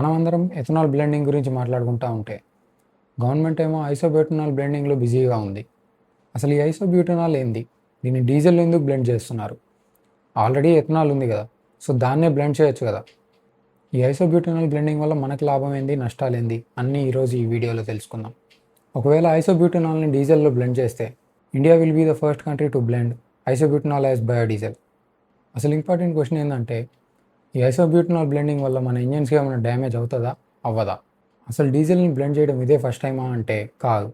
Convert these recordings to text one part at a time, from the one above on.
మనమందరం ethanol blending గురించి మాట్లాడుకుంటూ ఉంటే గవర్నమెంట్ ఏమో ఐసోబ్యూటనాల్ బ్లెండింగ్లో బిజీగా ఉంది. అసలు ఈ ఐసోబ్యూటనాల్ ఏంది? దీన్ని డీజిల్ ఎందుకు బ్లెండ్ చేస్తున్నారు? ఆల్రెడీ ఎథనాల్ ఉంది కదా, సో దాన్నే బ్లెండ్ చేయొచ్చు కదా. ఈ ఐసోబ్యూటనాల్ బ్లెండింగ్ వల్ల మనకు లాభం ఏంది, నష్టాలు ఏంది అన్నీ ఈరోజు ఈ వీడియోలో తెలుసుకుందాం. ఒకవేళ ఐసోబ్యూటనాల్ని డీజిల్లో బ్లెండ్ చేస్తే India will be the first country to blend isobutanol as biodiesel. అసలు ఇంపార్టెంట్ క్వశ్చన్ ఏంటంటే, ఈ ఐసోబ్యూటనాల్ బ్లెండింగ్ వల్ల మన ఇంజన్స్కి ఏమైనా డ్యామేజ్ అవుతుందా, అవ్వదా? అసలు డీజిల్ని బ్లెండ్ చేయడం ఇదే ఫస్ట్ టైమా అంటే కాదు.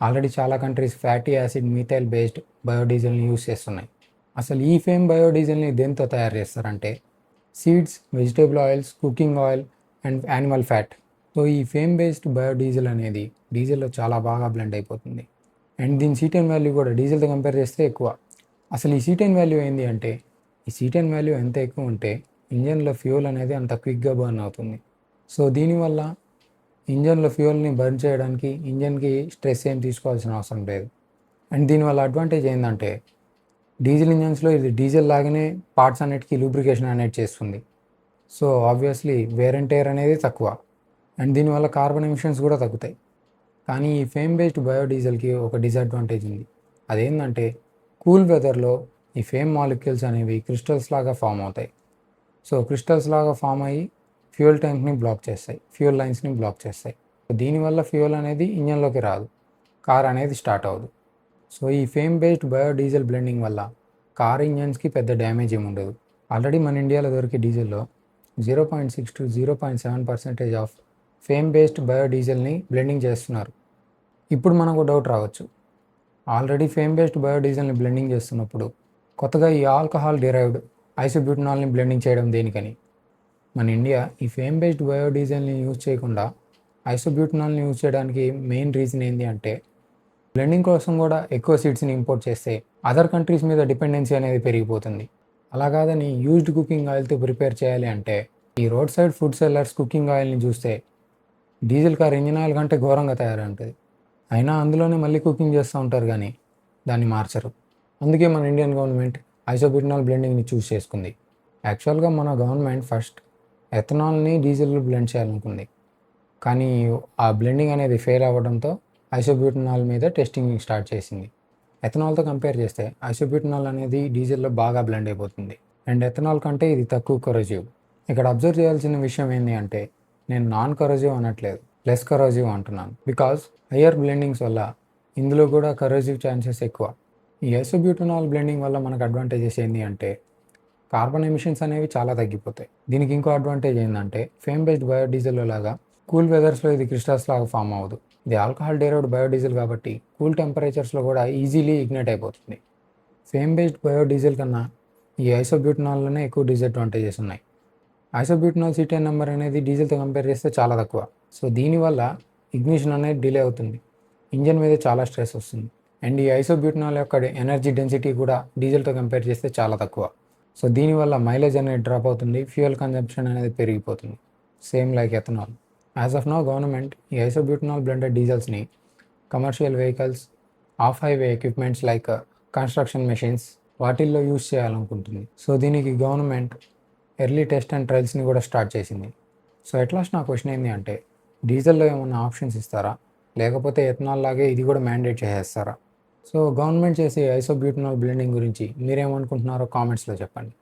ఆల్రెడీ చాలా countries fatty acid methyl based బయోడీజిల్ని యూస్ చేస్తున్నాయి. అసలు ఈ ఫేమ్ బయోడీజిల్ని దేంతో తయారు చేస్తారంటే seeds, vegetable oils, cooking oil and animal fat. So ఈ ఫేమ్ బేస్డ్ బయోడీజిల్ అనేది డీజిల్లో చాలా బాగా బ్లెండ్ అయిపోతుంది. అండ్ దీని సీటెన్ వాల్యూ కూడా డీజిల్తో కంపేర్ చేస్తే ఎక్కువ. అసలు ఈ సీటెన్ వాల్యూ ఏంటి అంటే, ఈ సీటెన్ వాల్యూ ఎంత ఎక్కువ ఉంటే ఇంజన్లో ఫ్యూయల్ అనేది అంత క్విక్గా బర్న్ అవుతుంది. సో దీనివల్ల ఇంజన్లో ఫ్యూయల్ని బర్న్ చేయడానికి ఇంజన్కి స్ట్రెస్ ఏం తీసుకోవాల్సిన అవసరం లేదు. అండ్ దీనివల్ల అడ్వాంటేజ్ ఏంటంటే, డీజిల్ ఇంజన్స్లో ఇది డీజిల్ లాగానే పార్ట్స్ అన్నిటికీ లూబ్రికేషన్ అనేది చేస్తుంది. So obviously wear and tear అనేది తక్కువ. అండ్ దీనివల్ల కార్బన్ ఎమిషన్స్ కూడా తగ్గుతాయి. కానీ ఈ ఫేమ్ బేస్డ్ బయోడీజిల్కి ఒక డిసడ్వాంటేజ్ ఉంది. అదేంటంటే, కూల్ వెదర్లో ఈ ఫేమ్ మాలిక్యూల్స్ అనేవి క్రిస్టల్స్ లాగా ఫామ్ అవుతాయి. సో క్రిస్టల్స్ లాగా ఫామ్ అయ్యి ఫ్యూయల్ ట్యాంక్ని బ్లాక్ చేస్తాయి, ఫ్యూయల్ లైన్స్ని బ్లాక్ చేస్తాయి. దీనివల్ల ఫ్యూయల్ అనేది ఇంజన్లోకి రాదు, కార్ అనేది స్టార్ట్ అవ్వదు. సో ఈ ఫేమ్ బేస్డ్ బయోడీజిల్ బ్లెండింగ్ వల్ల కార్ ఇంజన్స్కి పెద్ద డ్యామేజ్ ఏమి ఉండదు. ఆల్రెడీ మన ఇండియాలో దొరికే డీజిల్లో 0.6 to 0.7% ఆఫ్ ఫేమ్ బేస్డ్ బయోడీజిల్ని బ్లెండింగ్ చేస్తున్నారు. ఇప్పుడు మనకు డౌట్ రావచ్చు, ఆల్రెడీ ఫేమ్ బేస్డ్ బయోడీజిల్ని బ్లెండింగ్ చేస్తున్నప్పుడు కొత్తగా ఈ ఆల్కహాల్ డిరైవ్డ్ ఐసోబ్యూటనాల్ని బ్లెండింగ్ చేయడం దేనికని? మన ఇండియా ఈ ఫేమ్ బేస్డ్ బయోడీజిల్ని యూజ్ చేయకుండా ఐసోబ్యూటనాల్ని యూజ్ చేయడానికి మెయిన్ రీజన్ ఏంటి అంటే, బ్లెండింగ్ కోసం కూడా ఎక్కువ సీడ్స్ని ఇంపోర్ట్ చేస్తే అదర్ కంట్రీస్ మీద డిపెండెన్సీ అనేది పెరిగిపోతుంది. అలా కాదని యూజ్డ్ కుకింగ్ ఆయిల్తో ప్రిపేర్ చేయాలి అంటే, ఈ road side food sellers cooking ఆయిల్ని చూస్తే డీజిల్ కార్ ఇంజిన్ ఆయిల్ కంటే ఘోరంగా తయారవుతుంది. అయినా అందులోనే మళ్ళీ కుకింగ్ చేస్తూ ఉంటారు కానీ దాన్ని మార్చరు. అందుకే మన ఇండియన్ గవర్నమెంట్ ఐసోబ్యూటనాల్ బ్లెండింగ్ని చూస్ చేసుకుంది. యాక్చువల్గా మన గవర్నమెంట్ ఫస్ట్ ఎథనాల్ని డీజిల్లో బ్లెండ్ చేయాలనుకుంది, కానీ ఆ బ్లెండింగ్ అనేది ఫెయిల్ అవ్వడంతో ఐసోబ్యూటనాల్ మీద టెస్టింగ్ స్టార్ట్ చేసింది. ఎథనాల్తో కంపేర్ చేస్తే ఐసోబ్యూటనాల్ అనేది డీజిల్లో బాగా బ్లెండ్ అయిపోతుంది. అండ్ ఎథనాల్ కంటే ఇది తక్కువ కరోజివ్. ఇక్కడ అబ్జర్వ్ చేయాల్సిన విషయం ఏంటి అంటే, నేను నాన్ కరోజివ్ అనట్లేదు, లెస్ కరోజివ్ అంటున్నాను. బికాజ్ హయ్యర్ బ్లెండింగ్స్ వల్ల ఇందులో కూడా కరోజివ్ ఛాన్సెస్ ఎక్కువ. ఈ ఐసోబ్యూటనాల్ బ్లెండింగ్ వల్ల మనకు అడ్వాంటేజెస్ ఏంటి అంటే, కార్బన్ ఎమిషన్స్ అనేవి చాలా తగ్గిపోతాయి. దీనికి ఇంకో అడ్వాంటేజ్ ఏంటంటే, ఫేమ్ బేస్డ్ బయోడీజిల్లో లాగా కూల్ వెదర్స్లో ఇది క్రిస్టల్స్ లాగా ఫామ్ అవ్వదు. ఇది ఆల్కహాల్ డైరైవ్డ్ బయోడీజిల్ కాబట్టి కూల్ టెంపరేచర్స్లో కూడా ఈజీలీ ఇగ్నైట్ అయిపోతుంది. ఫేమ్ బేస్డ్ బయోడీజిల్ కన్నా ఈ ఐసోబ్యూటనాల్లోనే ఎక్కువ డిసడ్వాంటేజెస్ ఉన్నాయి. ఐసోబ్యూటనాల్ సీటెన్ నెంబర్ అనేది డీజిల్తో కంపేర్ చేస్తే చాలా తక్కువ. సో దీనివల్ల ఇగ్నిషన్ అనేది డిలే అవుతుంది, ఇంజన్ మీద చాలా స్ట్రెస్ వస్తుంది. అండ్ ఈ ఐసోబ్యూటనాల్ యొక్క ఎనర్జీ డెన్సిటీ కూడా డీజిల్తో కంపేర్ చేస్తే చాలా తక్కువ. సో దీనివల్ల మైలేజ్ అనేది డ్రాప్ అవుతుంది, ఫ్యూయల్ కన్జంప్షన్ అనేది పెరిగిపోతుంది, same like ethanol. As of now government ఈ ఐసోబ్యూటనాల్ బ్లెండెడ్ డీజిల్స్ని commercial vehicles, off highway equipments like construction machines వాటిల్లో యూజ్ చేయాలనుకుంటుంది. సో దీనికి గవర్నమెంట్ ఎర్లీ టెస్ట్ అండ్ ట్రయల్స్ని కూడా స్టార్ట్ చేసింది. సో ఎట్లాస్ట్ నా క్వశ్చన్ ఏంటి అంటే, డీజిల్లో ఏమన్నా ఆప్షన్స్ ఇస్తారా, లేకపోతే ఎథనాల్ లాగే ఇది కూడా మ్యాండేట్ చేసేస్తారా? సో గవర్నమెంట్ చేసే ఐసోబ్యూటనాల్ బ్లెండింగ్ గురించి మీరేమనుకుంటున్నారో కామెంట్స్లో చెప్పండి.